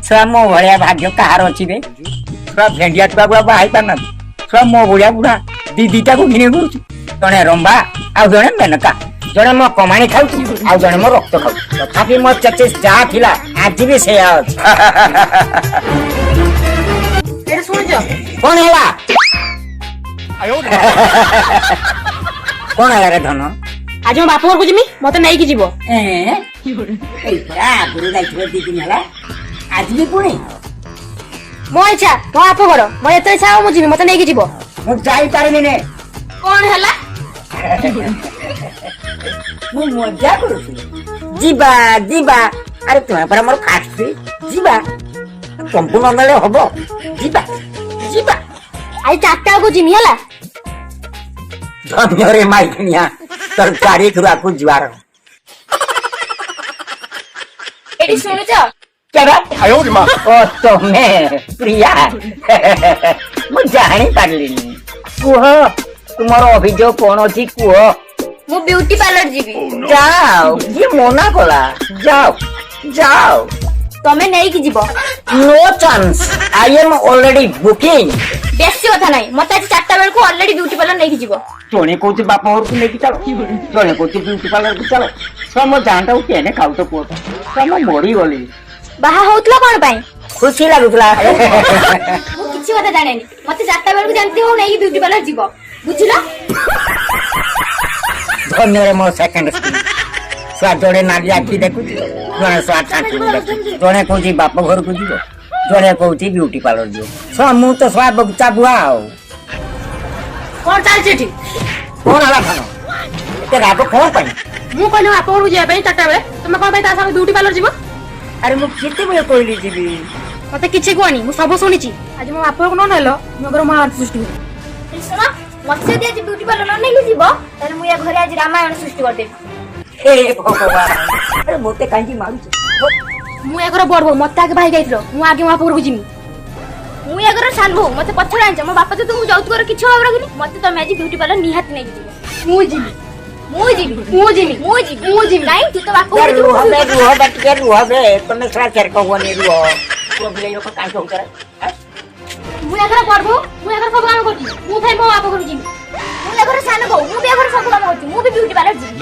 छुआ मो भाया भाग्य कहार अच्छी रे छुआ भेंडिया छुआ गुड़ा बाहर पाना छुआ मो भाया बुढ़ा दीदीटा को घिने गुरुची जड़े रंबा आउ जड़े मेनका जड़े मो कमाणी खाऊ आउ जड़े मो रक्त खाऊ तथापि मो चचे जा थिला आज भी से एटा सुन जा कौन हैला कौन हैला रे धन आज मो बाप घर को जिमी मते नै कि जीवो ए आ गुरु दाइत्व दी दिन हैला आज भी पुणी मो इच्छा मो बाप घर मो एते इच्छा मो जिमी मते नै कि जीवो मु जाई पारबी ने कोन हला मु मजा करूछी जीवा जीवा अरे तुम्हारे पर मोर फास्ट जीवा संपूर्ण नले हबो जीवा जीवा आज 4टा को जिमी हला धन्यरे माइकनिया तर गाड़ी थुरा को जीवार एडी सुनु छ केरा आयो रे मां ओ तमे प्रिया मु जानी पारलिनी कुह तुम्हारो अभियोग कोन अछि कुह मु ब्यूटी पार्लर जीवी जाओ ये मोना कोला जाओ जाओ तमे नै कि जीवो no chance I am already booking बेसी कथा नै मते आज 4टा बेल को ऑलरेडी ब्यूटी पार्लर नै कि जीवो तोने कोची बाप और को लेके चलो तोने कोची ब्यूटी पार्लर को चलो सम जानता हूं केने खाऊ तो पुओ सम मोरी गली बाहा होतला कोन पई खुशी लागुतला मु किछि कथा जानेनी मते 4टा बेल को जानती हो नै कि ब्यूटी पार्लर जीवो बुझिला धन्य रे मो सेकंड स्क्रीन स्वा जोड़े नाली आखी देखु जोने स्वा आखी देखु जोने कोची बाप घर को जीवो जोने कोची ब्यूटी पार्लर जीवो सो मु तो स्वा बगचा बुआ हो कोन चाल चिठी कोन हला खानो ते राब कोन पई मु कहले बाप घर को जिया पई 4टा बेल तुमे कोन पई ता संग ब्यूटी पार्लर जीवो अरे मु केते बेले कोइली जीबी मते किछि कोनी मु सब सुनिछि आज मो बाप को न नेलो मो घर महाभारत सृष्टि हो सुनो मते दे आज ब्यूटी पार्लर न नेली जीवो तारे मु या घरे आज रामायण सृष्टि कर देबी हे भगवान अरे मोते कांजी मारू मु या घर बडबो मते आगे भाई जाइतलो मु आगे बाप घर को जिमी मु या घर सानबो मते पछरा आंछ मो बाप जे तुमु जाउत कर किछि होबरा गनी मते तमे आज ब्यूटी पार्लर निहात नै जीवो मु जिमी नहीं तू तो बाप रुह बटिया रुह बे तने सरा चर को बने रुह प्रॉब्लम यो का कांच होकर मु या घर पढबो मु या घर सब काम करती मु थाई मो बाप घर जिमी मु या घर सानो गो मु या घर सब काम करती मु भी ब्यूटी पार्लर जिमी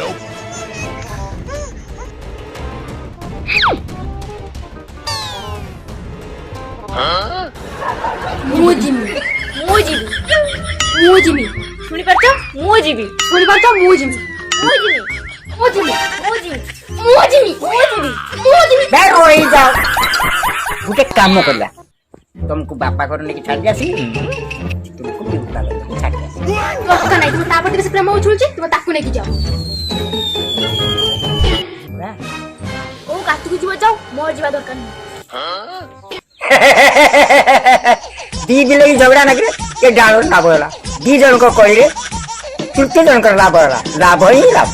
मु जिमी सुनी परछो मु जिमी सुनी परछो मु जिमी बे रोई जाओ गुटे काम करला तुमको बापा घर लेके छाड़ जासी तुमको बिउता लेके छाड़ जासी तो नहीं तुम तापटी से प्रेम उछुलची तुम ताकू लेके जाओ ओ कातु को जीव जाओ मोर जीवा दरकार नहीं दी दिले झगड़ा ना करे के डालो ना बोला दी जन को कहले तृतीय जन कर लाभ ही लाभ